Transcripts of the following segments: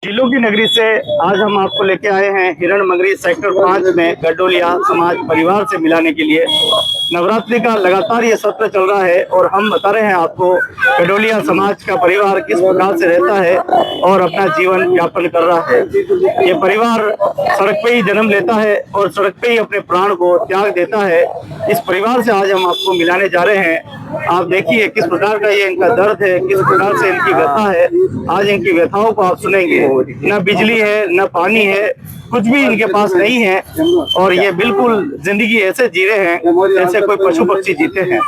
झीलों की नगरी से आज हम आपको लेके आए हैं हिरणमंगरी सेक्टर 5 में गडोलिया समाज परिवार से मिलाने के लिए। नवरात्रि का लगातार ये सत्र चल रहा है और हम बता रहे हैं आपको गडोलिया समाज का परिवार किस प्रकार से रहता है और अपना जीवन यापन कर रहा है। ये परिवार सड़क पे ही जन्म लेता है और सड़क पे ही अपने प्राण को त्याग देता है। इस परिवार से आज हम आपको मिलाने जा रहे हैं। आप देखिए किस प्रकार का ये इनका दर्द है, किस प्रकार से इनकी व्यथा है। आज इनकी व्यथाओं को आप सुनेंगे। न बिजली है, न पानी है, कुछ भी इनके पास नहीं है और ये बिल्कुल जिंदगी ऐसे जी रहे हैं जैसे कोई पशु पक्षी जीते हैं।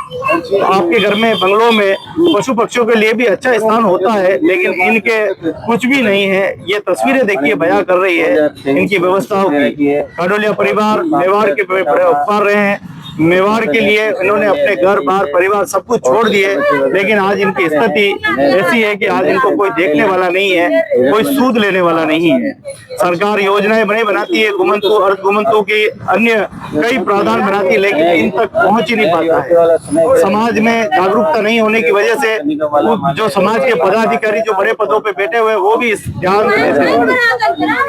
तो आपके घर में, बंगलों में पशु पक्षियों के लिए भी अच्छा स्थान होता है, लेकिन इनके कुछ भी नहीं है। ये तस्वीरें देखिए बयां कर रही है इनकी व्यवस्थाओं की। गडोलिया परिवार मेवाड़ के पार रहे हैं। मेवाड़ के लिए इन्होंने अपने घर बार परिवार सब कुछ छोड़ दिए, लेकिन आज इनकी स्थिति ऐसी है कि आज इनको कोई देखने वाला नहीं है, कोई सूद लेने वाला नहीं है। सरकार योजनाएं बनाती है, गुमंतु अर्ध गुमंतु की अन्य कई प्रावधान बनाती है, लेकिन इन तक पहुंच ही नहीं पाता है। समाज में जागरूकता नहीं होने की वजह से जो समाज के पदाधिकारी जो बड़े पदों पे बैठे हुए वो भी इस ध्यान देते हैं।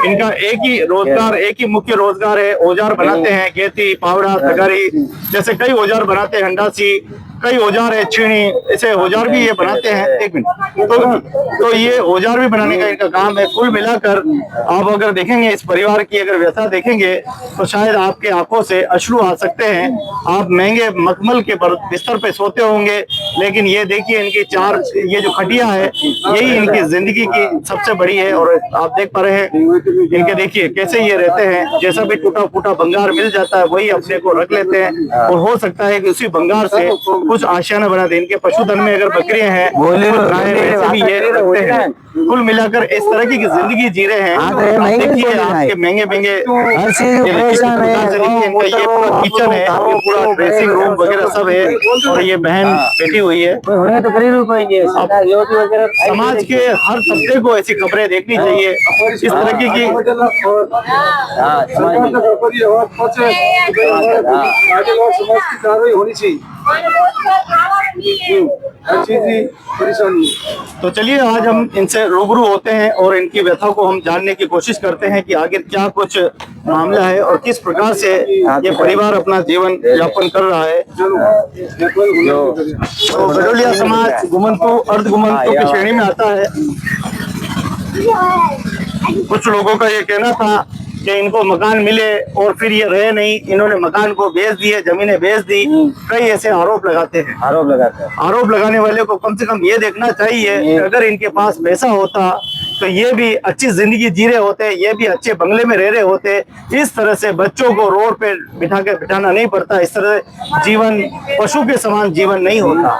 इनका एक ही रोजगार, एक ही मुख्य रोजगार है, औजार बनाते हैं, खेती, पावड़ा, तगारी जैसे कई औजार बनाते हैं, हंडासी, कई औजार है, छीनी, ऐसे औजार भी ये बनाते हैं। एक मिनट, तो ये औजार भी बनाने का इनका काम है। कुल मिलाकर आप अगर देखेंगे इस परिवार की अगर व्यथा देखेंगे तो शायद आपके आंखों से अश्रु आ सकते हैं। आप महंगे मखमल के बिस्तर पे सोते होंगे, लेकिन ये देखिए इनकी चार ये जो खटिया है यही इनकी जिंदगी की सबसे बड़ी है। और आप देख पा रहे हैं इनके, देखिए कैसे ये रहते हैं। जैसा भी टूटा फूटा भंगार मिल जाता है वही अपने को रख लेते हैं और हो सकता है कि उसी भंगार से कुछ आशियाना बना दे। इनके पशुधन में अगर बकरियां हैं, वैसे भी ये रखते हैं। कुल मिलाकर इस तरह की जिंदगी जी रहे हैं। देखिए आपके महंगे महंगे किचन है, पूरा ड्रेसिंग रूम वगैरह सब है और ये बहन बैठी हुई है। समाज के हर तबके को ऐसी खबरें देखनी चाहिए इस तरह की होनी चाहिए। तो चलिए आज हम इनसे रूबरू होते हैं और इनकी व्यथा को हम जानने की कोशिश करते हैं कि आगे क्या कुछ मामला है और किस प्रकार से ये परिवार अपना जीवन यापन कर रहा है। तो गडोलिया समाज गुमंतु अर्ध गुमंतु की श्रेणी में आता है। कुछ लोगों का ये कहना था कि इनको मकान मिले और फिर ये रहे नहीं, इन्होंने मकान को बेच दिए, जमीनें बेच दी। कई ऐसे आरोप लगाते हैं। आरोप लगाने वाले को कम से कम ये देखना चाहिए कि अगर इनके पास पैसा होता तो ये भी अच्छी जिंदगी जी रहे होते, ये भी अच्छे बंगले में रह रहे होते। इस तरह से बच्चों को रोड पे बिठाना नहीं पड़ता। इस तरह जीवन पशु के समान जीवन नहीं होता।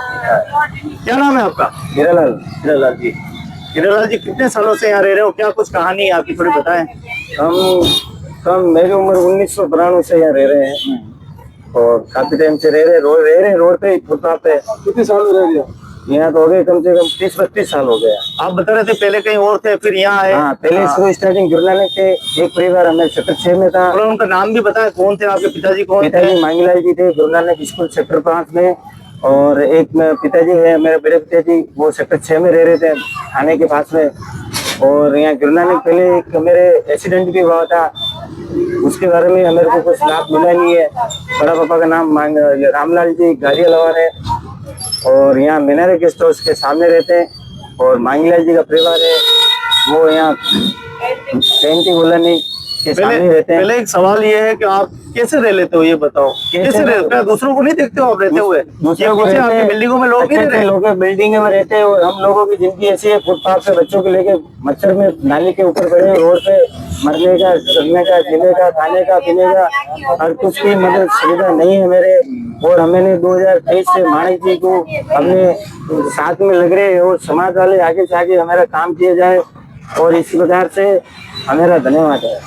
क्या नाम है आपका? हीरालाल जी। हीरालाल जी, कितने सालों से यहाँ रह रहे हो? क्या कुछ कहानी है आपकी, थोड़ी बताएं। हम मेरी उम्र 1992 से यहाँ रह रहे हैं और काफी टाइम से रह रहे रोड पे, फुटपाथ पे। कितने साल रह रहे हो यहाँ? तो हो गए कम से कम 30-32 साल हो गया। आप बता रहे थे पहले कहीं और थे, फिर यहाँ आए। हाँ, पहले शुरू स्टार्टिंग गुरुनानक के एक परिवार हमें सेक्टर 6 में था। और उनका नाम भी बताया, कौन थे आपके पिताजी? कौन? पिताजी मांगीलाल जी थे, गुरुनानक स्कूल सेक्टर 5 में। और एक पिताजी है मेरे बड़े पिताजी, वो सेक्टर 6 में रह रहे थे, थाने के पास में। और यहाँ गुरुनानक पहले एक मेरे एक्सीडेंट भी हुआ था, उसके बारे में मेरे को कुछ लाभ मिला नहीं है। बड़ा पापा का नाम रामलाल जी गाड़ियालवार है और यहाँ मीनारे गेस्ट हाउस के सामने रहते हैं। और मांगीलाल जी का परिवार है, वो यहाँ पेंटिंग कॉलोनी के सामने रहते हैं। पहले एक सवाल ये है कि आप कैसे रह लेते हो, ये बताओ। कैसे रहते हो? दूसरों को नहीं देखते हो आप रहते हुए? दूसरों को आपकी बिल्डिंगों में लोग नहीं रहते? लोग बिल्डिंग में रहते हैं और हम लोगों की जिंदगी ऐसी है, फुटपाथ पे बच्चों को लेके मच्छर में नाली के ऊपर पड़े, रोड पे मरने का, करने का, जीने का, खाने का, पीने का और कुछ की मदद सुविधा नहीं है मेरे। और हमने 2023 से माणिक जी को अपने साथ में लग रहे और समाज वाले आगे से आगे हमारा काम किया जाए और इसी प्रकार से हमारा धन्यवाद है।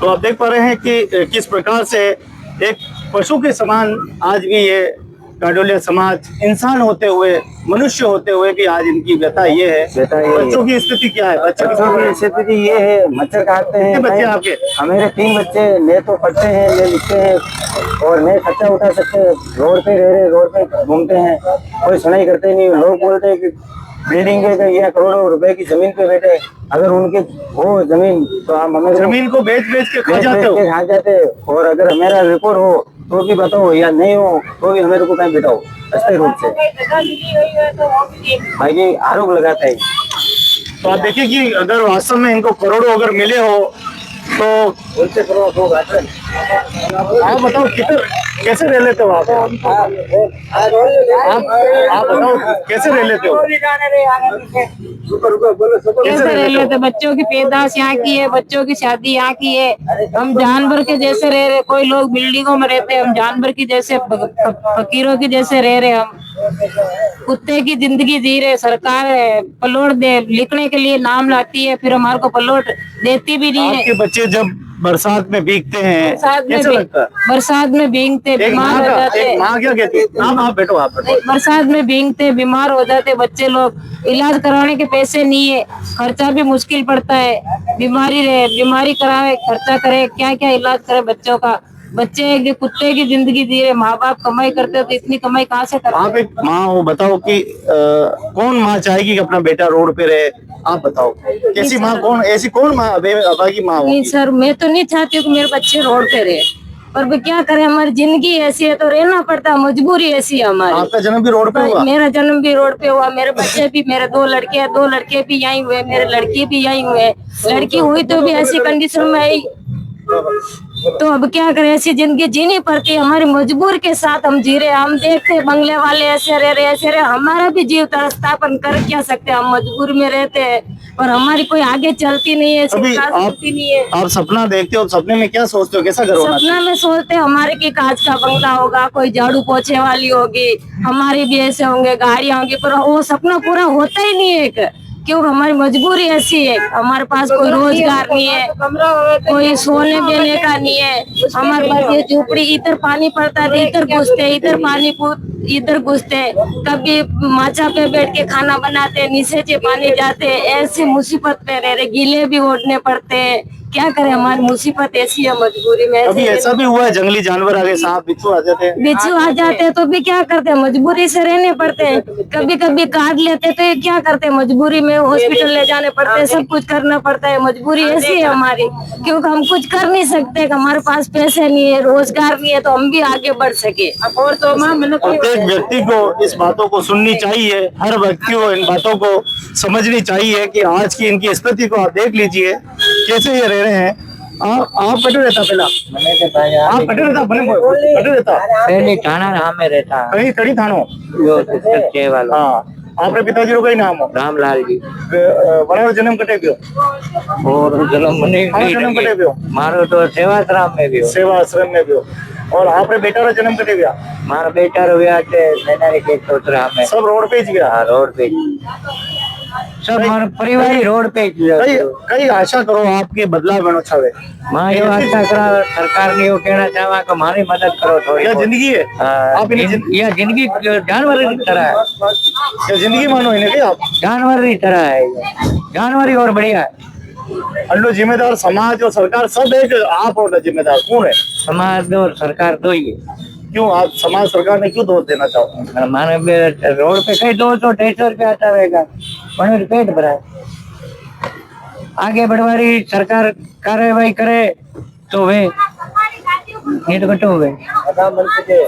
तो आप देख पा रहे हैं कि किस प्रकार से एक पशु के समान आज भी ये गडोलिया समाज इंसान होते हुए, मनुष्य होते हुए भी आज इनकी व्यथा ये है। बच्चों की स्थिति क्या है? बच्चों की स्थिति ये है, मच्छर काटते हैं। बच्चे आपके? हमारे 3 बच्चे, न तो पढ़ते हैं न लिखते हैं और न खर्चा उठा सकते हैं। रोड पे रह रहे, रोड पे घूमते हैं, कोई सुनाई करते नहीं। लोग बोलते हैं कि बिल्डिंग के या करोड़ों रुपए की जमीन पे बैठे, अगर उनके हो जमीन तो हम हमें जमीन को बेच बेच के खा जाते हो। खा जाते, और अगर हमारा रिकॉर्ड हो तो भी बताओ, या नहीं हो तो भी हमें को कहीं बिठाओ अच्छे रूप से। भाई आरोप लगाता है। तो आप देखिए कि अगर वास्तव में इनको करोड़ों अगर मिले हो तो उनसे करोड़ हो बात है। आप बताओ किधर कैसे रह लेते हो आप बताओ कैसे रह लेते हो? कैसे रह लेते? बच्चों की पैदाश यहाँ की है, बच्चों की शादी यहाँ की है, हम जानवर के जैसे रह रहे। कोई लोग बिल्डिंगों में रहते हैं, हम जानवर की जैसे फकीरों की जैसे रह रहे। हम कुत्ते की जिंदगी जी रहे। सरकार प्लॉट दे लिखने के लिए नाम लाती है, फिर हमारे को प्लॉट देती भी नहीं है। आपके बच्चे जब बरसात में भीगते हैं कैसे लगता है? बरसात में भीगते बीमार हो जाते। माँ क्या कहती है? आप बैठो बरसात में भीगते बीमार हो जाते बच्चे लोग। इलाज कराने के पैसे नहीं है, खर्चा भी मुश्किल पड़ता है। बीमारी कराए, खर्चा करे, क्या क्या इलाज करे बच्चों का। बच्चे एक कुत्ते की जिंदगी जी रहे। माँ बाप कमाई करते तो इतनी कमाई कहाँ से करते? आप एक माँ हो, बताओ कि कौन माँ चाहेगी कि अपना बेटा रोड पे रहे? आप बताओ कैसी माँ, कौन ऐसी कौन माँ की माँ हो? नहीं सर, मैं तो नहीं चाहती हूँ कि मेरे बच्चे रोड पे रहे, पर वो क्या करें, हमारी जिंदगी ऐसी है तो रहना पड़ता है, मजबूरी ऐसी है हमारी। आपका जन्म भी रोड पे हुआ? मेरा जन्म भी रोड पे हुआ, मेरे बच्चे भी, मेरे दो लड़के भी यहीं हुए, मेरे लड़की भी यहीं हुए। लड़की हुई तो भी ऐसी कंडीशन में आई, तो अब क्या करें, ऐसी जिंदगी जीनी पड़ती है। हमारी मजबूर के साथ हम जी रहे। हम देखते बंगले वाले ऐसे रह रहे, ऐसे रहे, हमारा भी जीव तरसता, अपन कर क्या सकते हैं, हम मजबूर में रहते हैं, और हमारी कोई आगे चलती नहीं है, चलती नहीं है। आप सपना देखते हो, सपने में क्या सोचते हो, कैसा घर होना? सपना में सोचते हमारे की कांच का बंगला होगा, कोई झाड़ू पोछे वाली होगी, हमारे भी ऐसे होंगे, गाड़ियां होंगी, पर वो सपना पूरा होता ही नहीं है। क्यों? हमारी मजबूरी ऐसी है, हमारे पास कोई रोजगार नहीं है, कोई सोने देने का नहीं है। हमारे पास ये झोपड़ी, इधर पानी पड़ता है इधर घुसते, इधर पानी इधर घुसते, कभी माचा पे बैठ के खाना बनाते, नीचे से पानी जाते, ऐसे मुसीबत पे रह रहे, गीले भी ओढ़ने पड़ते हैं। क्या करें, हमारी मुसीबत ऐसी है, मजबूरी में। कभी ऐसा भी हुआ है जंगली जानवर आगे, सांप बिच्छू आ जाते हैं? बिच्छू आ जाते हैं तो भी क्या करते हैं, मजबूरी से रहने पड़ते हैं। कभी कभी काट लेते तो ये क्या करते हैं, मजबूरी में हॉस्पिटल ले जाने पड़ते हैं, सब कुछ करना पड़ता है। मजबूरी ऐसी है हमारी, क्योंकि हम कुछ कर नहीं सकते, हमारे पास पैसे नहीं है, रोजगार नहीं है, तो हम भी आगे बढ़ सके। और तो प्रत्येक व्यक्ति को इस बातों को सुननी चाहिए, हर व्यक्ति को इन बातों को समझनी चाहिए कि आज की इनकी स्थिति को आप देख लीजिए कैसे ये रह रहे हैं। आप कटे रहता पहला? आप कटे रहता कटे रहता पहले थाना राम में रहता कहीं कड़ी थानो वाला। हाँ, आपरे पिताजी रो कई नाम हो? रामलाल जी। बराबर जन्म कटे पियो और जन्म कटे पियो? मारो तो सेवाश्रम में भी, सेवाश्रम में भी। और आपरे बेटा रो जन्म कटे गया? मारा बेटा रो गया सेनारी के चौथरा में। सब रोड पे ही गया? रोड पे सब हमारा परिवार ही रोड पे। कई आशा करो आपके बदलाव बनो छावे। मां ये आशा करा सरकार ने, वो कहना चाहवा कि हमारी मदद करो थोड़ी। यह जिंदगी है, आप यह जिंदगी जानवर की तरह है। यह जिंदगी मानो इन्हें क्या? आप जानवर की तरह है, जानवर ही और बढ़िया है। अन्नो जिम्मेदार समाज और सरकार सब एक, आप और जिम्मेदार कौन है? समाज और सरकार दो ही है। क्यों आप समाज सरकार ने क्यों दोष देना चाहो? माने रोड पे कहीं 200-250 रुपया आता रहेगा, पेट भरा है। आगे बढ़वारी सरकार कार्यवाही करे तो वे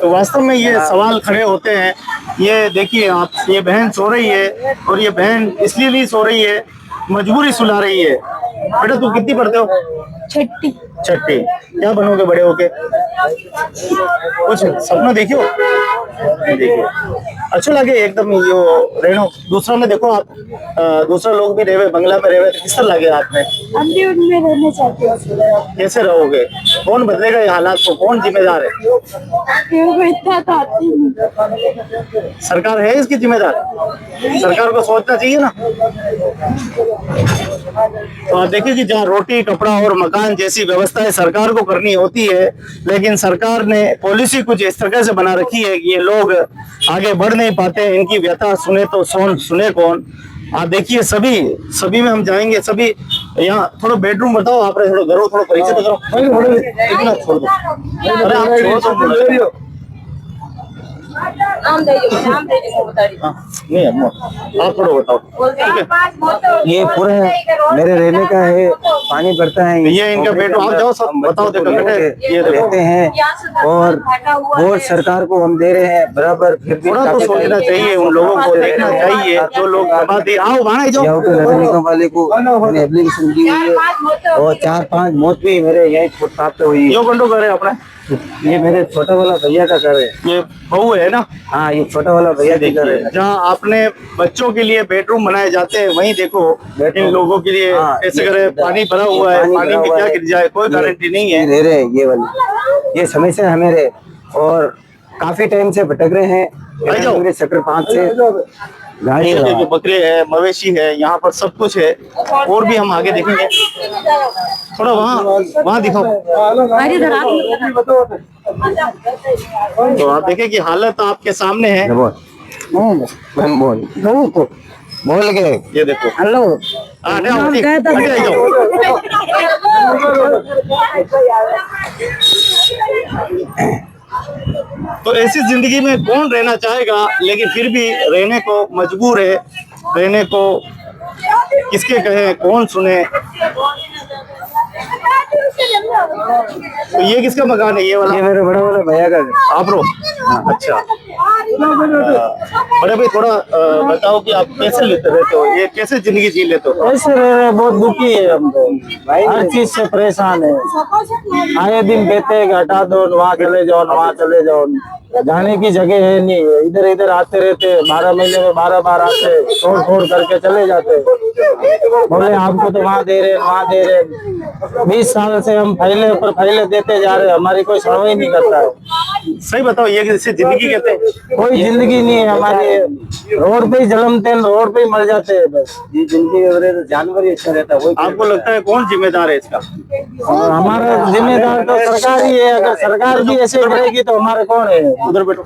तो वास्तव में ये सवाल खड़े होते हैं। ये देखिए आप, ये बहन सो रही है, और ये बहन इसलिए नहीं सो रही है, मजबूरी सुला रही है। बेटा तू कितनी पढ़ते हो? छठी। क्या बनोगे बड़े होके? कुछ सपना देखियो? नहीं देखिए। अच्छा लगे एकदम यो रहनो। दूसरा में देखो आप, दूसरा लोग भी रहे बंगला में रहे, किस तरह लगे आपने? हम भी उनमें रहना चाहते हैं। कैसे रहोगे? कौन बदलेगा ये हालात को? कौन जिम्मेदार है? इतना तो आती नहीं। सरकार है इसकी जिम्मेदार? सरकार को सोचना चाहिए ना। तो आप देखिए कि जहाँ रोटी कपड़ा और मकान जैसी व्यवस्थाएं सरकार को करनी होती है, लेकिन सरकार ने पॉलिसी कुछ इस तरह से बना रखी है कि ये लोग आगे बढ़ नहीं पाते। इनकी व्यथा सुने तो सुने कौन? आप देखिए सभी में हम जाएंगे, सभी यहाँ थोड़ा बेडरूम बताओ, आप थोड़ा घरों थोड़ा परिचय तो करो। इतना छोड़ दो, अरे आप छोड़ दो। नाम दे बता रही। नहीं आप थोड़ा बताओ। ये पूरा मेरे रहने का है, पानी पड़ता है ये इनका बेटो, आप जाओ सब बताओ। देखो बेटे ये रहते हैं और वोट सरकार को हम दे रहे हैं बराबर, फिर भी थोड़ा तो सोचना चाहिए, उन लोगों को देखना चाहिए जो लोग बात आओ वहाँ जाओ। यहाँ पे नगर निगम वाले को मैंने एप्लीकेशन दी हुई है और 4-5 मौत भी मेरे यही फुटपाथ पे हुई है। यो कंडो करे अपना, ये मेरे छोटा वाला भैया का घर है। ये बहू है ना? हाँ, ये छोटा वाला भैया का घर है। जहाँ आपने बच्चों के लिए बेडरूम बनाए जाते हैं, वहीं देखो इन लोगों के लिए ऐसे करे पानी भरा हुआ है, पानी में क्या गिर जाए कोई गारंटी नहीं है। रह रहे ये वाली ये समस्या है मेरे, और काफी टाइम से भटक रहे हैं। मेरे सेक्टर 5 से गाड़ी जो बकरे है, मवेशी है, यहाँ पर सब कुछ है। और भी हम आगे देखेंगे, थोड़ा वहाँ दिखाओ। तो आप देखें कि हालत आपके सामने है। बोल गए ये देखो, हेलो तो ऐसी जिंदगी में कौन रहना चाहेगा, लेकिन फिर भी रहने को मजबूर है। रहने को किसके कहे, कौन सुने। तो ये किसका मकान है? ये वाला? ये मेरे बड़ा वाला भैया का है। आप रो? अच्छा। बड़े भाई थोड़ा बताओ कि आप कैसे लेते रहते हो, ये कैसे जिंदगी जी लेते हो? ऐसे रह रहे, बहुत दुखी है हम तो, हर चीज से परेशान है। आए दिन कहते हैं हटा दो, वहाँ चले जाओ, वहाँ चले जाओ, जाने की जगह है नहीं। इधर इधर आते रहते, 12 महीने में 12 बार आते, तोड़ फोड़ करके चले जाते। बोले आपको तो वहाँ दे रहे, वहाँ दे रहे। 20 साल से हम फैले पर फैले देते जा रहे, हमारी कोई सुनवाई नहीं करता है। सही बताओ, ये किसी जिंदगी कहते हैं? कोई जिंदगी नहीं है हमारी, रोड पे ही जलमते हैं, रोड पे ही मर जाते हैं बस। ये जिंदगी तो जानवर ही अच्छा रहता है। आपको लगता है कौन जिम्मेदार है इसका? और हमारा जिम्मेदार तो सरकार ही है। अगर सरकार भी ऐसे करेगी तो हमारे कौन है? उधर बैठो।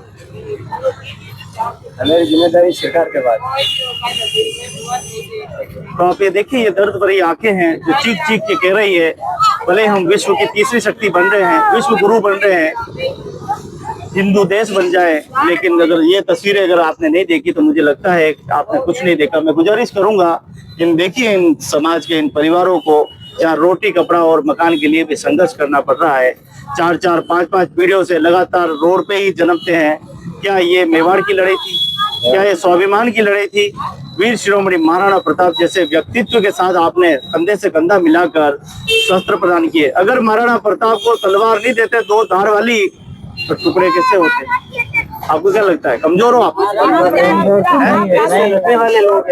हमारी जिम्मेदारी सरकार के बाद। तो आप ये देखिए, ये दर्द भरी आंखें हैं जो चीख चीख के कह रही है, भले हम विश्व की तीसरी शक्ति बन रहे हैं, विश्व गुरु बन रहे हैं, हिंदू देश बन जाए, लेकिन अगर ये तस्वीरें अगर आपने नहीं देखी तो मुझे लगता है आपने कुछ नहीं देखा। मैं गुजारिश करूंगा देखिए इन समाज के इन परिवारों को, जहाँ रोटी कपड़ा और मकान के लिए भी संघर्ष करना पड़ रहा है। 4-4, 5-5 पीढ़ियों से लगातार रोड पे ही जन्मते हैं। क्या ये मेवाड़ की लड़ाई थी? क्या ये स्वाभिमान की लड़ाई थी? वीर शिरोमणि महाराणा प्रताप जैसे व्यक्तित्व के साथ आपने कंधे से कंधा मिलाकर शस्त्र प्रदान किए। अगर महाराणा प्रताप को तलवार नहीं देते, 2 धार वाली, तो टुकड़े कैसे होते? आपको क्या लगता है, कमजोर हो आप? लगने वाले लोग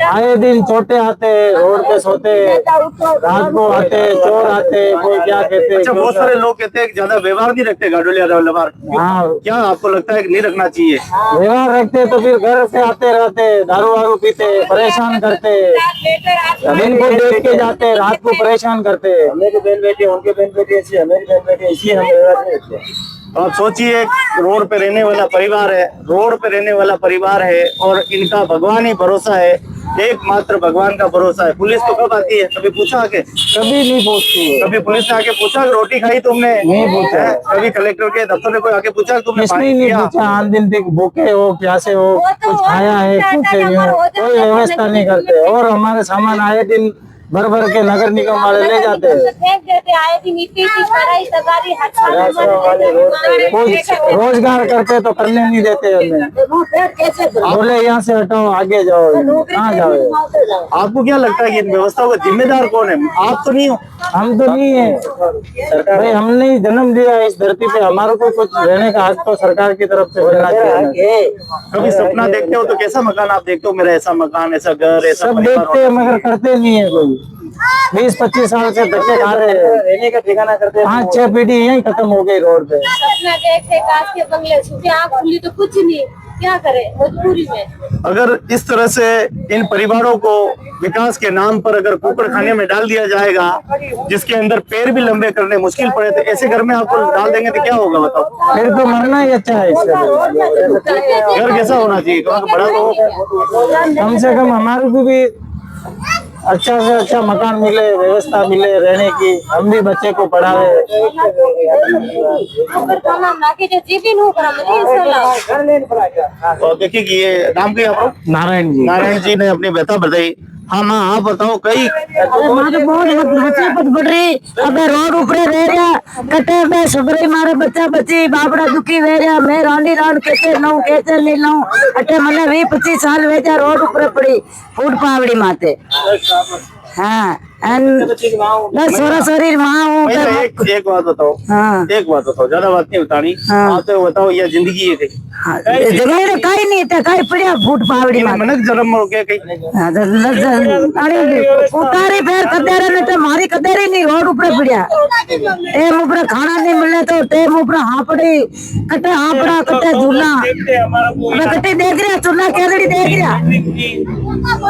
आए दिन छोटे आते, रोड पे सोते, रात को आते, चोर आते, कोई क्या कहते। अच्छा, बहुत सारे लोग कहते हैं कि ज्यादा व्यवहार नहीं रखते गाडोलिया व्यवहार। हाँ, क्या आपको लगता है कि नहीं रखना चाहिए? व्यवहार रखते तो फिर घर से आते रहते, दारू वारू पीते, परेशान करते, दिन को देख के जाते, रात को परेशान करते। मेरी बहन बेटी, उनके बहन बेटी ऐसी, हमारी बहन बेटी ऐसी, हम व्यवहार नहीं रखते। तो आप सोचिए, रोड पे रहने वाला परिवार है, रोड पे रहने वाला परिवार है, और इनका भगवान ही भरोसा है, एकमात्र भगवान का भरोसा है। पुलिस तो कब आती है? कभी पूछा आके? कभी नहीं पूछती है। कभी पुलिस ने आके पूछा रोटी खाई तुमने? नहीं पूछा। कभी कलेक्टर के दफ्तर में कोई आके पूछा तुमने पानी नहीं पिया? पूछा। आन दिन तक भूखे हो, प्यासे हो, कुछ खाया है, कुछ नहीं हो, कोई व्यवस्था नहीं करते। और हमारे सामान आए दिन भर भर के नगर निगम वाले ले जाते हैं। कुछ रोजगार करते तो करने नहीं देते हमें, बोले यहाँ से हटाओ, आगे जाओ, कहाँ जाओ। आपको क्या लगता है कि इन व्यवस्थाओं का जिम्मेदार कौन है? आप तो नहीं हो? हम तो नहीं है भाई, हमने ही जन्म दिया इस धरती पे, हमारे को कुछ रहने का हक तो सरकार की तरफ से मिलना चाहिए। कभी सपना देखते हो तो कैसा मकान आप देखते हो? मेरा ऐसा मकान, ऐसा घर, ऐसा सब परिवार देखते हैं मगर करते नहीं है कोई। 20-25 साल से धक्के खा रहे हैं, रहने का ठिकाना करते। 5-6 पीढ़ी यही खत्म हो गई रोड पे। सपना देखे काश के बंगले, सुबह आँख खुली तो कुछ नहीं, क्या करे मजबूरी में। अगर इस तरह से इन परिवारों को विकास के नाम पर अगर कुकड़ खाने में डाल दिया जाएगा, जिसके अंदर पैर भी लंबे करने मुश्किल पड़े, तो ऐसे घर में आपको डाल देंगे तो क्या होगा बताओ? फिर तो मरना ही अच्छा है इससे। घर कैसा होना चाहिए? बड़ा तो कम से कम हमारे को भी अच्छा से अच्छा मकान मिले, व्यवस्था मिले रहने की, हम भी बच्चे को पढ़ावे। तो देखिए कि ये नाम क्या है आपका? नारायण जी। नारायण जी ने अपनी व्यथा बताई। हाँ माँ आप बताओ कई मारे बहुत मुसीबत बढ़ रही। अबे रोड ऊपरे रह रहा कटे में सबरे मारे बच्चा बच्ची बापड़ा दुखी वे रहा। मैं रानी रान कैसे नौ कैसे नहीं नौ अटे मने 20-25 साल वेजा रोड ऊपरे पड़ी फूट पावड़ी माते। हाँ सोरा सोरी माँ हूँ। एक बात बताओ। हाँ एक बात बताओ, ज्यादा बात नहीं बतानी। हाँ। आप तो बताओ ये जिंदगी है कहीं जगह कहीं नहीं था कहीं पड़िया फूट पावड़ी माते। मनक जन्म हो गया कहीं। अरे उतारी फेर कदेरे ने तो मारी कदेरी नहीं रोड ऊपर पड़िया। टेम ऊपर खाना नहीं मिले तो टेम ऊपर हापड़ी कटे हापड़ा कटे झूला कटे देख रहा चूल्हा कैसे देख रहा।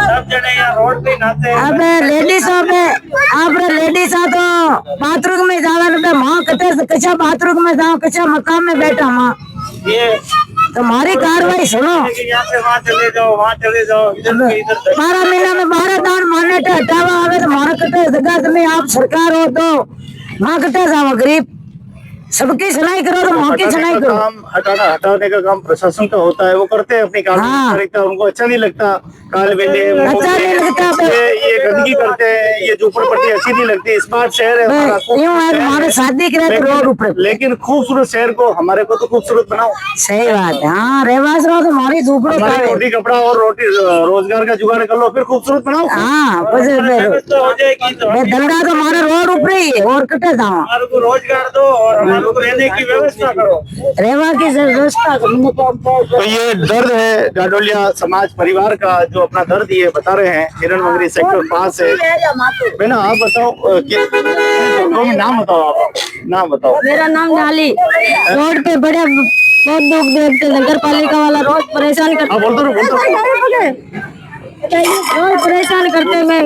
सब जने यहाँ रोड पे नाचे। अबे लेडीज आप लेडीज आ तो बाथरूम में जावा माँ कटे कच्चा बाथरूम में जाओ कच्चा मकान में बैठा माँ। ये तुम्हारी कार्रवाई सुनो। यहाँ से वहाँ चले जाओ, वहाँ चले जाओ, इधर से इधर। 12 महीना में 12 दान माने हटावा आवे तो मारा कटे जगह में आप सरकार हो तो माँ कटे जाओ गरीब सबकी सुनाई करो तो माँ की सुनाई करो। हटाने का काम प्रशासन का होता है, वो करते हैं अपनी काम। हाँ। उनको अच्छा नहीं लगता काले बेले अच्छा नहीं लगता। ये गंदगी करते हैं, ये झोपड़पट्टी अच्छी नहीं लगती। स्मार्ट शहर है हमारा, यूं है हमारे शादी करे तो रोड ऊपर लेकिन खूबसूरत शहर को हमारे को तो खूबसूरत बनाओ। सही बात है। हाँ रहवास रहो तो हमारी झोपड़ों का हमारी रोटी कपड़ा और रोटी रोजगार का जुगाड़ कर लो, फिर खूबसूरत बनाओ। हाँ बस हो जाएगी तो धंधा तो हमारे रोड ऊपर ही है और कटे जाओ हमारे को रोजगार दो और हमारे को रहने की व्यवस्था करो। रहवा की व्यवस्था तो ये दर्द है गाडोलिया समाज परिवार का, जो अपना दर्द ये बता रहे हैं। हिरण मंगरी सेक्टर 5 से। बेना आप बताओ नाम बताओ, आप नाम बताओ। मेरा नाम डाली। रोड पे बड़े बहुत दुख देखते नगर पालिका वाला रोज परेशान करते। बोल दो रोज परेशान करते मैं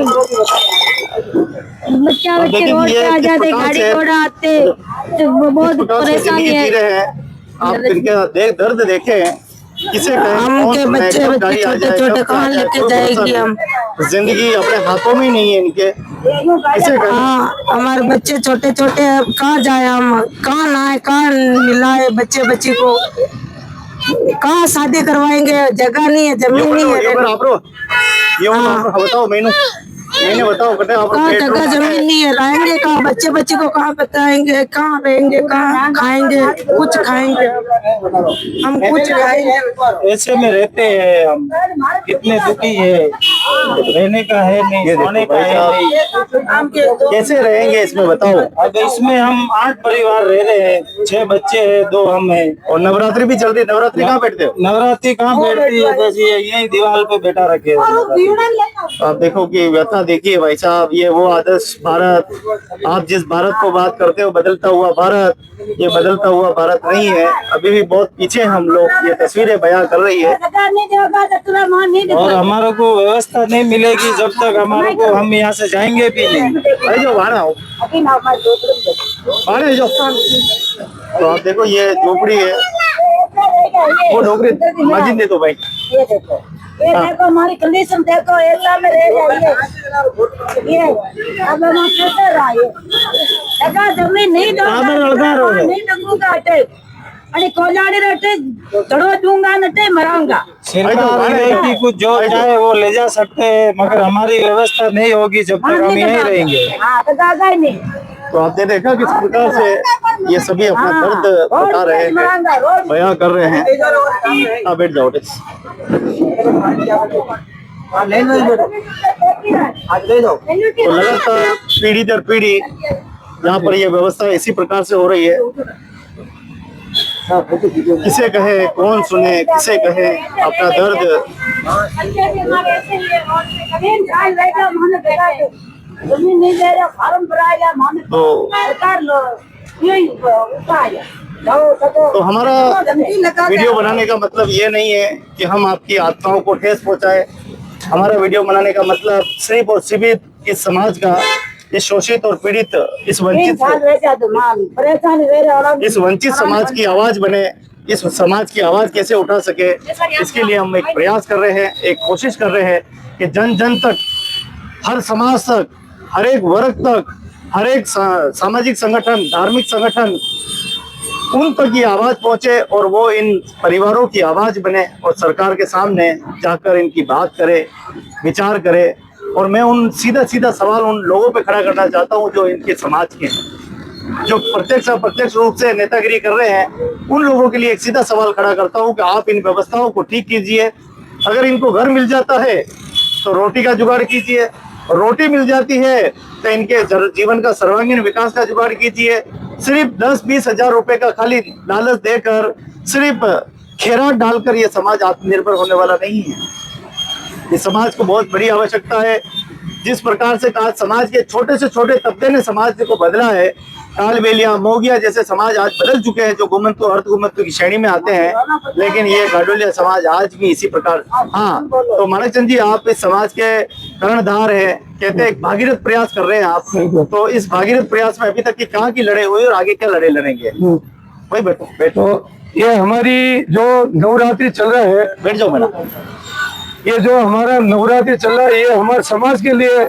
बच्चे रोड पे आ जाते गाड़ी घोड़ा आते तो बहुत परेशानी है। आप इनके दर्द देखे किसे हम के बच्चे छोटे छोटे कहाँ लेके जाएगी हम। जिंदगी अपने हाथों में नहीं है इनके, किसे हाँ हमारे बच्चे छोटे छोटे कहाँ जाए हम, कहाँ लाए कहाँ मिलाए बच्चे बच्ची को, कहाँ शादी करवाएंगे, जगह नहीं है जमीन नहीं है। बताओ मैंने बताओ कहाँ जगह जमीन नहीं है, रहेंगे कहाँ बच्चे बच्चे को कहाँ बताएंगे, कहाँ रहेंगे, कहाँ खाएंगे, कुछ खाएंगे हम कुछ खाएंगे। ऐसे में रहते हैं हम, कितने दुखी है, रहने का है नहीं, सोने का है नहीं, कैसे रहेंगे इसमें बताओ। अब इसमें हम 8 परिवार रह रहे हैं, 6 बच्चे हैं, 2 हम हैं। और नवरात्रि भी चल रही, नवरात्रि कहाँ बैठते हो? नवरात्रि कहाँ बैठती है, बस ये यही दीवार पे बैठा रखे आप देखो कि व्यथा देखिए भाई साहब, ये वो आदर्श भारत, आप जिस भारत को बात करते हो बदलता हुआ भारत, ये बदलता हुआ भारत नहीं है। अभी भी बहुत पीछे हम लोग, ये तस्वीरें बयां कर रही है। और हमारे को व्यवस्था नहीं मिलेगी जब तक हमारे को, हम यहाँ से जाएंगे भी नहीं। भाई जो भाड़ा हो भाड़े जो। तो आप देखो ये झोपड़ी है, वो नौकरी मस्जिद दे दो भाई। ये देखो हमारी कंडीशन देखो, एरिया में रह जाइए। ये अब हम कैसे रहिए, जगह जमीन नहीं दूंगा हटे अरे कोजाड़ी रहते चढ़ो दूंगा नटे मराऊंगा। सरकार की कुछ जो चाहे वो ले जा सकते हैं, मगर हमारी व्यवस्था नहीं होगी जब तक हम यहीं रहेंगे। हाँ तो जागा ही नहीं। तो आपने देखा किस प्रकार से ये सभी अपना दर्द बता रहे हैं, बयां कर रहे हैं। आप बैठ जाओ। तो लगातार पीढ़ी दर पीढ़ी यहाँ पर ये व्यवस्था इसी प्रकार से हो रही है। किसे कहे, कौन सुने, किसे कहे अपना दर्द। तो हमारा वीडियो बनाने का मतलब ये नहीं है कि हम आपकी आत्माओं को ठेस पहुंचाए। हमारा वीडियो बनाने का मतलब सिर्फ और सिर्फ इस समाज का, इस शोषित और पीड़ित, इस वंचित समाज की आवाज बने, इस समाज की आवाज कैसे उठा सके, इसके लिए हम एक प्रयास कर रहे हैं, एक कोशिश कर रहे हैं कि जन जन तक हर समाज तक, हर एक वर्ग तक, हर एक सामाजिक संगठन, धार्मिक संगठन, उन तक ये आवाज पहुंचे और वो इन परिवारों की आवाज बने और सरकार के सामने जाकर इनकी बात करे, विचार करे। और मैं उन सीधा सीधा सवाल उन लोगों पे खड़ा करना चाहता हूं जो इनके समाज के हैं, जो प्रत्यक्ष अप्रत्यक्ष रूप से नेतागिरी कर रहे हैं। उन लोगों के लिए एक सीधा सवाल खड़ा करता हूं कि आप इन व्यवस्थाओं को ठीक कीजिए। अगर इनको घर मिल जाता है तो रोटी का जुगाड़ कीजिए, रोटी मिल जाती है तो इनके जीवन का सर्वांगीण विकास का जुगाड़ कीजिए। सिर्फ 10-20 हजार रुपए का खाली लालच देकर, सिर्फ खैरात डालकर ये समाज आत्मनिर्भर होने वाला नहीं है। इस समाज को बहुत बड़ी आवश्यकता है। जिस प्रकार से आज समाज के छोटे से छोटे तबके ने समाज को बदला है, कालबेलिया, मोगिया जैसे समाज आज बदल चुके हैं जो गुमंतु अर्ध गुमंतु की श्रेणी में आते हैं, लेकिन ये गाडोलिया समाज आज भी इसी प्रकार। हाँ, तो माणक चंद जी, आप इस समाज के कर्णधार है, कहते हैं एक भागीरथ प्रयास कर रहे हैं आप, तो इस भागीरथ प्रयास में अभी तक की कहाँ की लड़ाई हुई और आगे क्या लड़ाई लड़ेंगे? भाई बैठो। ये हमारी जो नवरात्रि चल रहा है, बैठ जाओ मैडम। ये जो हमारा नवरात्रि चल रहा है, ये हमारे समाज के लिए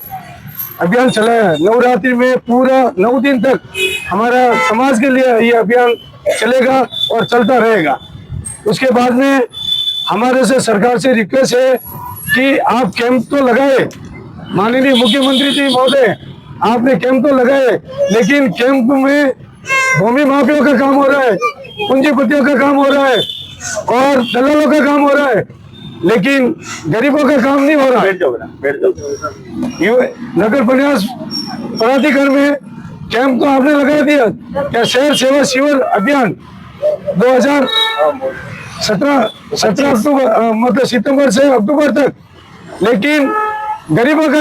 अभियान चला है। नवरात्रि में पूरा 9 दिन तक हमारा समाज के लिए ये अभियान चलेगा और चलता रहेगा। उसके बाद में हमारे से सरकार से रिक्वेस्ट है कि आप कैंप तो लगाए, माननीय मुख्यमंत्री जी महोदय, आपने कैंप तो लगाए, लेकिन कैंप में भूमि माफियों का काम हो रहा है, पूंजीपतियों का काम हो रहा है और दलालों का काम हो रहा है, लेकिन गरीबों का काम नहीं हो रहा है। बैठ जाओ। नगर प्रयास प्राधिकरण में कैंप तो आपने लगा दिया, क्या शहर सेवा शिविर अभियान 2017 अक्टूबर, मतलब सितंबर से अक्टूबर तक, लेकिन गरीबों का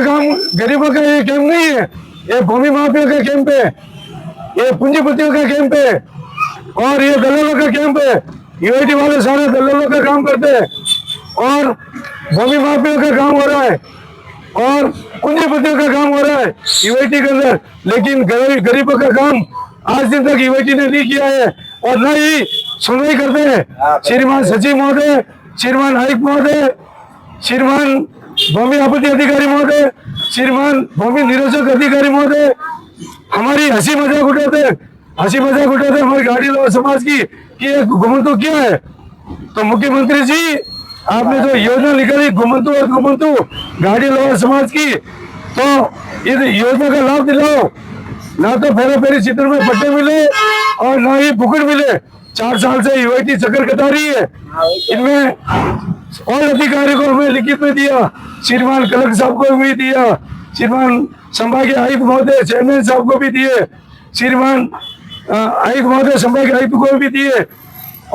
ये कैंप नहीं है, ये भूमि माफियों का कैंप है, ये पूंजीपतियों का कैंप है और ये दलालों का कैंप है। यूआईटी वाले सारे दलालों का काम करते हैं और भूमि माफियों का काम हो रहा है और पूंजीपतियों का काम हो रहा है यूआईटी के अंदर, लेकिन गरीबों का काम आज दिन तक यूआईटी ने नहीं किया है और न ही सुनवाई करते हैं। श्रीमान सचिव महोदय, श्रीमान आयुक्त महोदय, श्रीमान भूमि आपत्ति अधिकारी महोदय, श्रीमान भूमि निरोधक अधिकारी महोदय हमारी हंसी मजाक उठाते हमारी गाड़ी लोग समाज की कि ये गुमंतु क्या है। तो मुख्यमंत्री जी, आपने जो योजना निकाली गुमंतु और गुमंतु गाड़ी लोग समाज की, तो इस योजना का लाभ दिलाओ। ना तो फेरा फेरी चित्र में पट्टे मिले और ना ही बुकट मिले। 4 साल से यूआईटी चक्कर कटा रही है। इनमें और अधिकारी को हमें लिखित में दिया, श्रीमान कलेक्टर साहब को भी दिया, श्रीमान संभागीय आयुक्त महोदय चेयरमैन साहब को भी दिए, श्रीमान आयुक्त महोदय संभागीय आयुक्त को भी दिए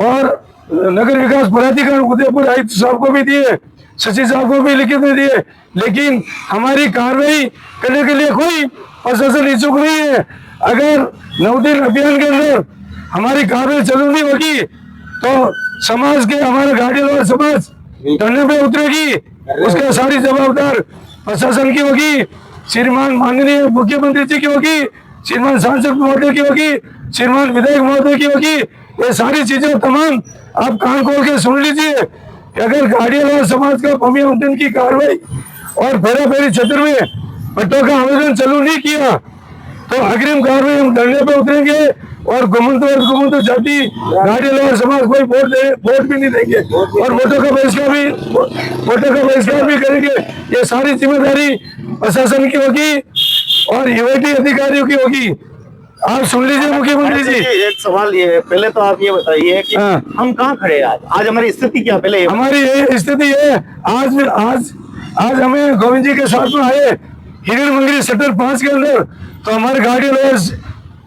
और नगर विकास प्राधिकरण उदयपुर आयुक्त साहब को भी दिए, सचिव साहब को भी लिखित में दिए, लेकिन हमारी कार्रवाई करने के लिए कोई प्रशासन इच्छुक नहीं है। अगर 9 दिन अभियान के अंदर हमारी कार्रवाई चालू नहीं होगी तो समाज के हमारे गाड़ी लोग समाज धरने पे उतरेगी, उसका सारी जवाबदार प्रशासन की होगी, श्रीमान माननीय मुख्यमंत्री जी की होगी, श्रीमान सांसद महोदय की होगी, श्रीमान विधायक महोदय की होगी। ये सारी चीजें तमाम आप कान खोल के सुन लीजिए कि अगर गाड़ियां समाज का भूमि आवंटन की कार्रवाई और फेरा फेरी क्षेत्र में पट्टों का आवेदन चालू नहीं किया तो अग्रिम कार्रवाई हम धरने पे उतरेंगे और गुमंतु जाति गाड़ियां समाज कोई वोट भी नहीं देंगे और वोटों का बहिष्कार भी करेंगे। ये सारी जिम्मेदारी प्रशासन की होगी और यूआईटी अधिकारियों की होगी। आप सुन लीजिए मुख्यमंत्री जी। एक सवाल ये है, पहले तो आप ये बताइए कि हम कहाँ खड़े हैं आज हमारी स्थिति क्या? पहले हमारी ये स्थिति है, आज हमें गोविंद जी के साथ में आए हिरण मंगरी सेक्टर 5 के अंदर, तो हमारे गाड़ी लोग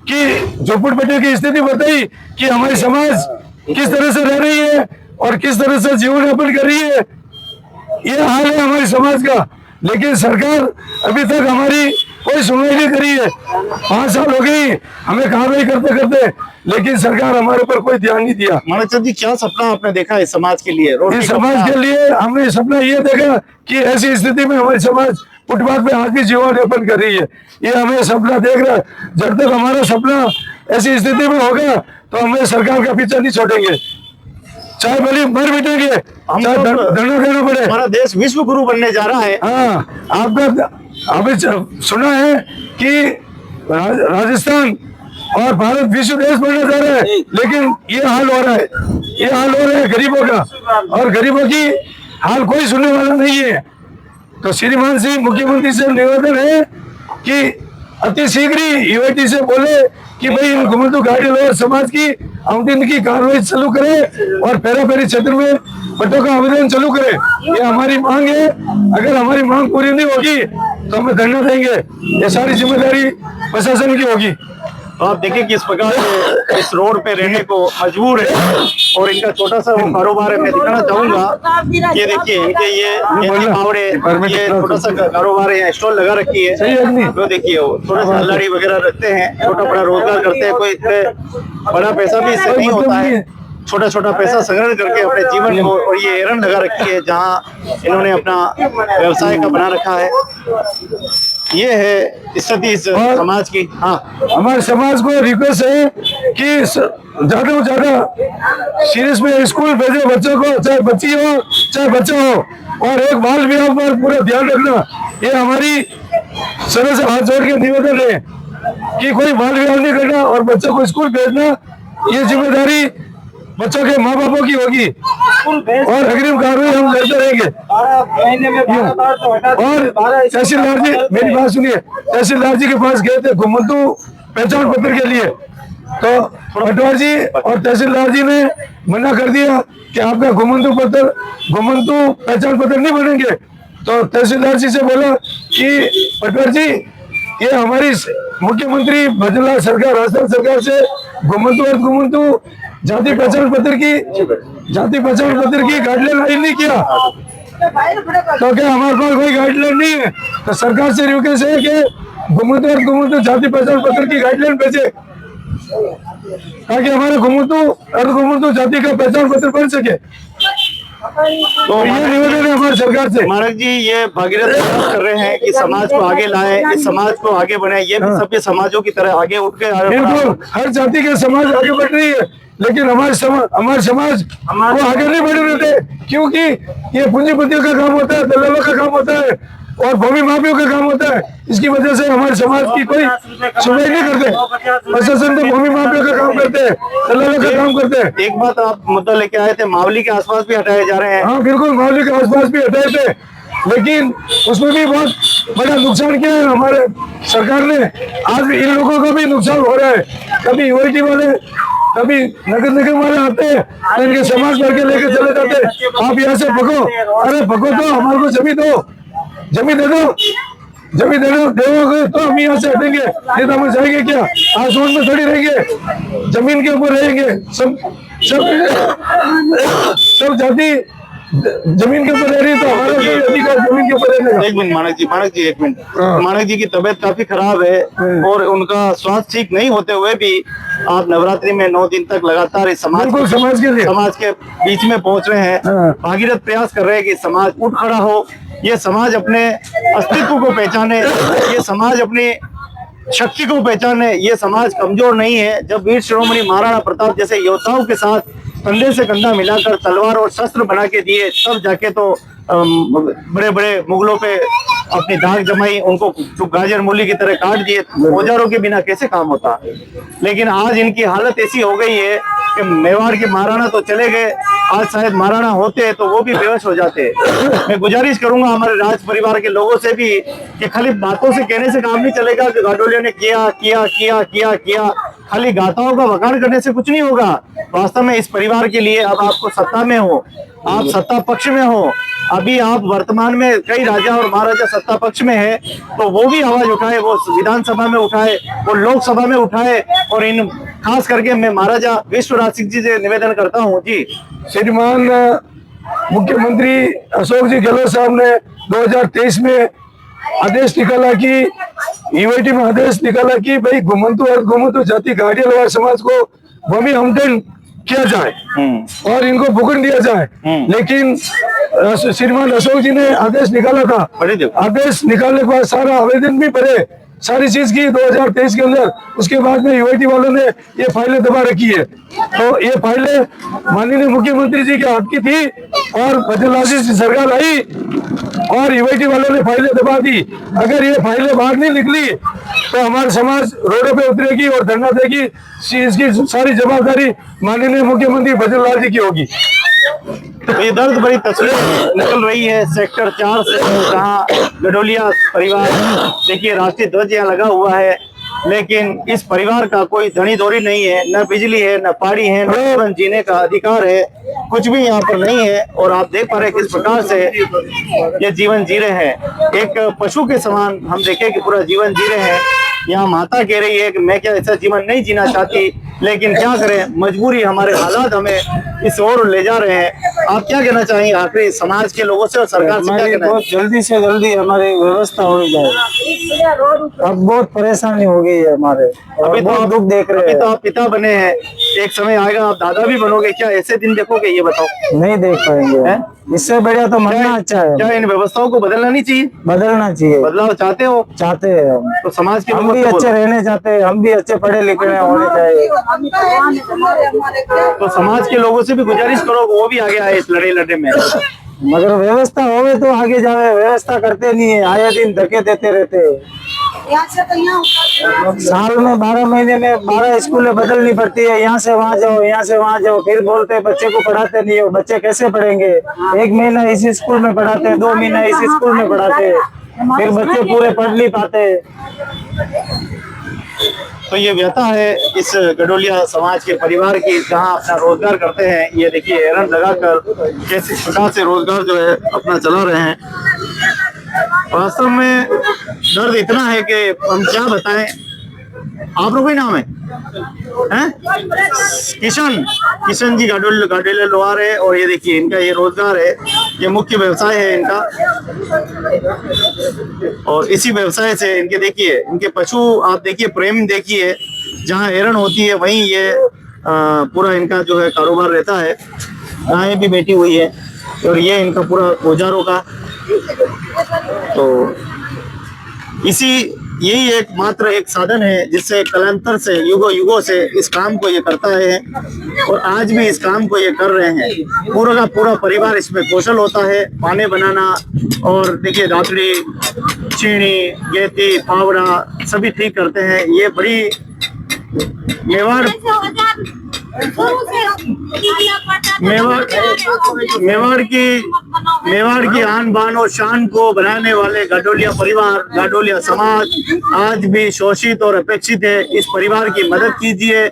की झोपड़पट्टी की स्थिति बताई कि हमारी समाज किस तरह से रह रही है और किस तरह से जीवन यापन कर रही है। ये हाल है हमारी समाज का, लेकिन सरकार अभी तक हमारी कोई सुनवाई नहीं करी है। 5 साल हो गई हमें कार्रवाई करते, लेकिन सरकार हमारे ऊपर कोई ध्यान नहीं दिया। माणक चंद जी, क्या सपना आपने देखा इस समाज के लिए? इस समाज के लिए हमने सपना ये देखा कि ऐसी स्थिति में हमारी समाज फुटपाथ पे आज भी जीवन यापन कर रही है। ये हमें सपना देख रहा है। जब तक हमारा सपना ऐसी स्थिति में होगा तो हमें सरकार का पीछा नहीं छोड़ेंगे। चाहे भले मर मिटेंगे, हम चाहे लोग- धरना देना पड़े। हमारा देश विश्व गुरु बनने जा रहा है। हाँ, आपका अभी सुना है कि राजस्थान और भारत विश्व देश बनने जा रहा है, लेकिन ये हाल हो रहा है, ये हाल हो रहा है गरीबों का, और गरीबों की हाल कोई सुनने वाला नहीं है। तो श्रीमान सिंह मुख्यमंत्री से निवेदन है कि अति शीघ्र ही यूआईटी से बोले कि भाई इन घुमंतु घाटी लोअर समाज की आमदनी की कार्रवाई चालू करे और पेरा पेरी क्षेत्र में पट्टों का आवेदन चालू करे। ये हमारी मांग है। अगर हमारी मांग पूरी नहीं होगी तो हम धरना देंगे। ये सारी जिम्मेदारी प्रशासन की होगी। तो आप देखिए किस प्रकार से इस रोड पे रहने को मजबूर है, और इनका छोटा सा वो कारोबार है। मैं दिखाना चाहूंगा, ये देखिए इनके ये पावड़े, ये छोटा सा कारोबार है, स्टॉल लगा रखी है। तो देखिए वो थोड़ा सा लड़ी वगैरह रखते हैं, छोटा बड़ा रोजगार करते हैं। कोई इतने बड़ा पैसा भी इससे नहीं होता है, छोटा छोटा पैसा संग्रह करके अपने जीवन को। और ये एरन लगा रखी है जहाँ इन्होंने अपना व्यवसाय का बना रखा है। ये है स्थिति इस समाज की। हाँ, हमारे समाज को रिक्वेस्ट है कि ज्यादा से ज्यादा सीरीज में स्कूल भेजे बच्चों को, चाहे बच्ची हो चाहे बच्चा हो, और एक बाल विवाह पर पूरा ध्यान रखना। ये हमारी सभी से हाथ जोड़ के निवेदन है कि कोई बाल विवाह नहीं करना और बच्चों को स्कूल भेजना। ये जिम्मेदारी बच्चों के माँ बापों की होगी, और अग्रिम कार्रवाई हम करते रहेंगे। और तहसीलदार जी, मेरी बात सुनिए, तहसीलदार जी के पास गए थे घुमंतु पहचान पत्र के लिए, तो पटवार जी और तहसीलदार जी ने मना कर दिया कि आपका घुमंतु पहचान पत्र नहीं बनेंगे। तो तहसीलदार जी से बोला कि पटवार जी, ये हमारी मुख्यमंत्री भजनलाल सरकार, राजस्थान सरकार से घुमंतु जाति पहचान पत्र की गाइडलाइन लाइन नहीं किया। तो क्या हमारे पास कोई गाइडलाइन नहीं है? तो सरकार से रिक्वेस्ट है कि घुमंतु जाति पहचान पत्र की गाइडलाइन भेजे, ताकि हमारे घुमंतु जाति का पहचान पत्र बन सके। तो ये निवेदन है हमारी सरकार से। मानक जी, ये भागीरथ प्रयास कर रहे हैं कि समाज को आगे लाए, इस समाज को आगे बढ़ाए। ये भी सभ्य समाजों की तरह आगे उठ के बिल्कुल, हर जाति के समाज आगे बढ़ रही है, लेकिन हमारे समाज वो आगे नहीं बढ़ रहे थे, क्योंकि ये पूंजीपतियों का काम होता है, दलालों का काम होता है, और भूमि माफियों का काम होता है। इसकी वजह से हमारे समाज की कोई सुनवाई नहीं करते। प्रशासन तो भूमि माफियों का काम करते हैं, दलालों का काम करते हैं। एक बात आप मुद्दा लेके आए थे, मावली के आसपास भी हटाए जा रहे हैं। हाँ बिल्कुल, मावली के आसपास भी हटाए थे, लेकिन उसमें भी बहुत बड़ा नुकसान किया है हमारे सरकार ने। आज इन लोगों का भी नुकसान हो रहा है। कभी यूआईटी वाले, कभी नगर निगम वाले आते हैं, तो इनके समाज भर के लेके चले जाते हैं। आप यहाँ से भगो, अरे भगो तो हमारे को जमीन दे दो, देवोगे तो हम यहाँ से हटेंगे, नहीं तो हम जाएंगे क्या? आसमान में थोड़ी रहेंगे, जमीन के ऊपर रहेंगे। सब जाति जमीन के ऊपर रह रही, तो हमारा कोई अधिकार जमीन के ऊपर रहने का। एक मिनट मानक जी एक मिनट। मानक जी की तबीयत काफी खराब है, और उनका स्वास्थ्य ठीक नहीं होते हुए भी आप नवरात्रि में 9 दिन तक लगातार इस समाज के बीच में पहुंच रहे हैं। भागीरथ प्रयास कर रहे हैं कि समाज उठ खड़ा हो, ये समाज अपने अस्तित्व को पहचाने, ये समाज अपनी शक्ति को पहचाने। ये समाज कमजोर नहीं है। जब वीर शिरोमणि महाराणा प्रताप जैसे योद्धाओं के साथ कंधे से कंधा मिलाकर तलवार और शस्त्र बना के दिए, तब जाके तो बड़े बड़े मुगलों पे अपनी दाग जमाई, उनको गाजर मूली की तरह काट दिए। औजारों के बिना कैसे काम होता। लेकिन आज इनकी हालत ऐसी हो गई है कि मेवाड़ के महाराणा तो चले गए, आज शायद महाराणा होते तो वो भी बेहोश हो जाते। मैं गुजारिश करूंगा हमारे राज परिवार के लोगों से भी कि खाली बातों से कहने से काम नहीं चलेगा कि गाडोलिया ने किया किया किया किया किया। खाली गाताओं का वखाण करने से कुछ नहीं होगा। वास्तव में इस परिवार के लिए अब आपको सत्ता में हो, आप सत्ता पक्ष में हो, अभी आप वर्तमान में कई राजा और महाराजा सत्ता पक्ष में है, तो वो भी आवाज उठाए, वो विधानसभा में उठाए, वो लोकसभा में उठाए। और इन खास करके मैं महाराजा विश्वराज सिंह जी से निवेदन करता हूँ जी। श्रीमान मुख्यमंत्री अशोक जी गहलोत साहब ने 2023 में आदेश निकाला कि यूआईटी में आदेश निकाला कि भाई घुमंतु जाति घाटिया लोहार समाज को भूमि आवंटन किया जाए और इनको भूखंड दिया जाए। लेकिन श्रीमान अशोक जी ने आदेश निकाला था, आदेश निकालने के बाद सारा आवेदन भी भरे, सारी चीज की 2023 के अंदर। उसके बाद में यूआईटी वालों ने ये फाइलें दबा रखी है। तो ये फाइलें माननीय मुख्यमंत्री जी के हाथ की थी और भजनलाल जी की सरकार आई और यूआईटी वालों ने फाइलें दबा दी। अगर ये फाइलें बाहर नहीं निकली तो हमारा समाज रोडों पे उतरेगी और धरना देगी। इसकी सारी जवाबदारी माननीय मुख्यमंत्री भजनलाल जी की होगी। तो ये दर्द भरी तस्वीर निकल रही है सेक्टर 4 से, जहाँ गडोलिया परिवार, देखिए राष्ट्रीय ध्वज यहाँ लगा हुआ है, लेकिन इस परिवार का कोई धनी दौरी नहीं है, न बिजली है, न पानी है, न जीवन जीने का अधिकार है, कुछ भी यहाँ पर नहीं है। और आप देख पा रहे हैं किस प्रकार से ये जीवन जी रहे हैं। एक पशु के समान हम देखें कि पूरा जीवन जी रहे हैं। यहाँ माता कह रही है कि मैं क्या ऐसा जीवन नहीं जीना चाहती, लेकिन क्या करें, मजबूरी, हमारे हालात हमें इस ओर ले जा रहे हैं। आप क्या कहना चाहेंगे आखिरी समाज के लोगों से और सरकार से? क्या कहना बहुत जल्दी से जल्दी हमारी व्यवस्था हो जाए। अब बहुत परेशानी हो गई है हमारे, अभी तो बहुत आप दुख देख रहे अभी हैं। तो आप पिता बने हैं, एक समय आएगा आप दादा भी बनोगे, क्या ऐसे दिन देखोगे? ये बताओ। नहीं देख पाएंगे। इससे बढ़िया तो मरना अच्छा है। क्या इन व्यवस्थाओं को बदलना नहीं चाहिए? बदलना चाहिए। बदलाव चाहते हो? चाहते हैं हम। तो समाज के हम लोगों भी से अच्छे बोलो। रहने चाहते हैं, हम भी अच्छे पढ़े लिखे होने चाहिए। तो समाज के लोगों से भी गुजारिश करो वो भी आगे आए इस लड़ाई लड़ने में। मगर व्यवस्था होवे तो आगे जावे, व्यवस्था करते नहीं है, आए दिन धक्के देते रहते हैं। साल में 12 महीने में 12 स्कूलें बदलनी पड़ती है। यहाँ से वहाँ जाओ, यहाँ से वहाँ जाओ, फिर बोलते हैं बच्चे को पढ़ाते नहीं हो। बच्चे कैसे पढ़ेंगे? 1 महीना इसी स्कूल में पढ़ाते हैं, 2 महीना इसी स्कूल में पढ़ाते हैं, फिर बच्चे पूरे पढ़ नहीं पाते। तो ये व्यथा है इस गडोलिया समाज के परिवार की, जहाँ अपना रोजगार करते हैं। ये देखिए एरन लगाकर कैसे प्रकार से रोजगार जो है अपना चला रहे हैं। वास्तव में दर्द इतना है कि हम क्या बताएं। आप लोग कोई नाम है? किशन जी गाडोले लोहार है। और ये देखिए इनका ये रोजगार है, ये मुख्य व्यवसाय है इनका। और इसी व्यवसाय से इनके देखिए इनके पशु आप देखिए, प्रेम देखिए, जहाँ एरन होती है वहीं ये पूरा इनका जो है कारोबार रहता है। गायें भी बैठी हुई है और ये इनका पूरा औजारों का। तो यही एकमात्र एक साधन है जिससे कालांतर से युगों से इस काम को ये करता है और आज भी इस काम को ये कर रहे हैं। पूरा का पूरा परिवार इसमें कौशल होता है, पाने बनाना। और देखिए रातड़ी, चीनी, गेती, फावड़ा सभी ठीक करते हैं। ये बड़ी मेवाड़ की आन बान और शान को बनाने वाले गाडोलिया परिवार, गाडोलिया समाज आज भी शोषित और अपेक्षित है। इस परिवार की मदद कीजिए।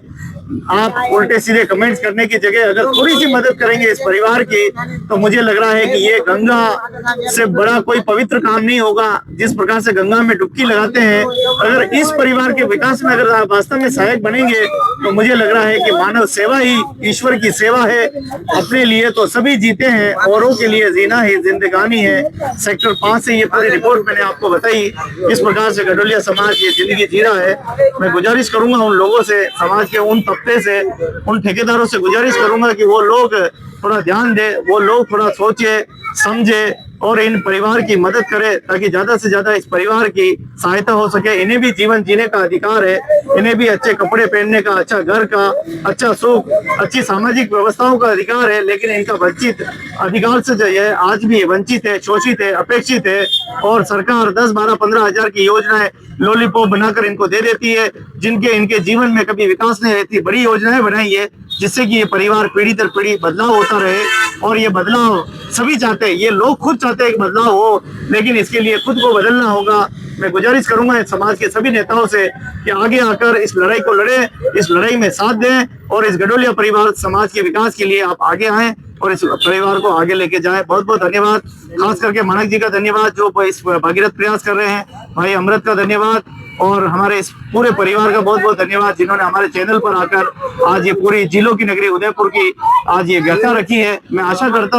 आप उल्टे सीधे कमेंट्स करने की जगह अगर थोड़ी सी मदद करेंगे इस परिवार की, तो मुझे लग रहा है कि ये गंगा से बड़ा कोई पवित्र काम नहीं होगा। जिस प्रकार से गंगा में डुबकी लगाते हैं, अगर इस परिवार के विकास में अगर आप वास्तव में सहायक बनेंगे तो मुझे लग रहा है कि मानव सेवा ही ईश्वर की सेवा है। अपने लिए तो सभी जीते हैं, औरों के लिए जीना ही जिंदगानी है। सेक्टर 5 से ये पूरी रिपोर्ट मैंने आपको बताई। इस प्रकार से गडोलिया समाज ये जिंदगी जी रहा है। मैं गुजारिश करूंगा उन लोगों से, समाज के उन तबके से, उन ठेकेदारों से गुजारिश करूंगा कि वो लोग थोड़ा ध्यान दे, वो लोग थोड़ा सोचे समझे और इन परिवार की मदद करे, ताकि ज्यादा से ज्यादा इस परिवार की सहायता हो सके। इन्हें भी जीवन जीने का अधिकार है, इन्हें भी अच्छे कपड़े पहनने का, अच्छा घर का, अच्छा सुख, अच्छी सामाजिक व्यवस्थाओं का अधिकार है। लेकिन इनका वंचित अधिकार से जो है आज भी वंचित है, शोषित है, अपेक्षित है। और सरकार 10, 12, 15 हजार की योजनाएं लॉलीपॉप बनाकर इनको दे देती है, जिनके इनके जीवन में कभी विकास नहीं रहती। बड़ी योजनाएं बनाई है जिससे कि ये परिवार पीढ़ी दर पीढ़ी बदलाव होता रहे। और ये बदलाव सभी चाहते हैं, ये लोग खुद चाहते हैं कि बदलाव हो, लेकिन इसके लिए खुद को बदलना होगा। मैं गुजारिश करूंगा समाज के सभी नेताओं से कि आगे आकर इस लड़ाई को लड़े, इस लड़ाई में साथ दें और इस गडोलिया परिवार समाज के विकास के लिए आप आगे आएं और इस परिवार को आगे लेके जाएं। बहुत बहुत धन्यवाद। खास करके मानक जी का धन्यवाद जो इस भागीरथ प्रयास कर रहे हैं। भाई अमृत का धन्यवाद और हमारे इस पूरे परिवार का बहुत बहुत धन्यवाद जिन्होंने हमारे चैनल पर आकर आज ये पूरी जिलों की नगरी उदयपुर की आज ये व्यथा रखी है। मैं आशा करता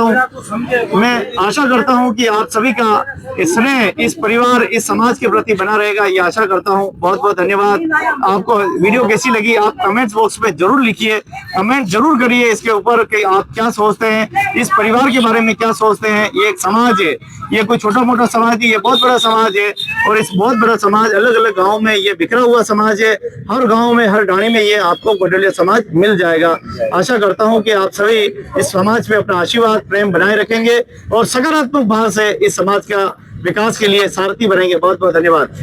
हूं कि आप सभी का स्नेह इस परिवार, इस समाज के प्रति बना रहेगा, ये आशा करता हूं। बहुत बहुत धन्यवाद। आपको वीडियो कैसी लगी आप कमेंट्स बॉक्स में जरूर लिखिए, कमेंट जरूर करिए इसके ऊपर कि आप क्या सोचते हैं इस परिवार के बारे में क्या सोचते हैं। ये एक समाज है, ये कोई छोटा मोटा समाज नहीं, ये बहुत बड़ा समाज है और इस बहुत बड़ा समाज अलग अलग गाँव में ये बिखरा हुआ समाज है। हर गाँव में हर डाणी में ये आपको गडोलिया समाज मिल जाएगा। आशा करता हूँ कि आप सभी इस समाज में अपना आशीर्वाद प्रेम बनाए रखेंगे और सकारात्मक भाव से इस समाज का विकास के लिए सारथी बनेंगे। बहुत बहुत धन्यवाद।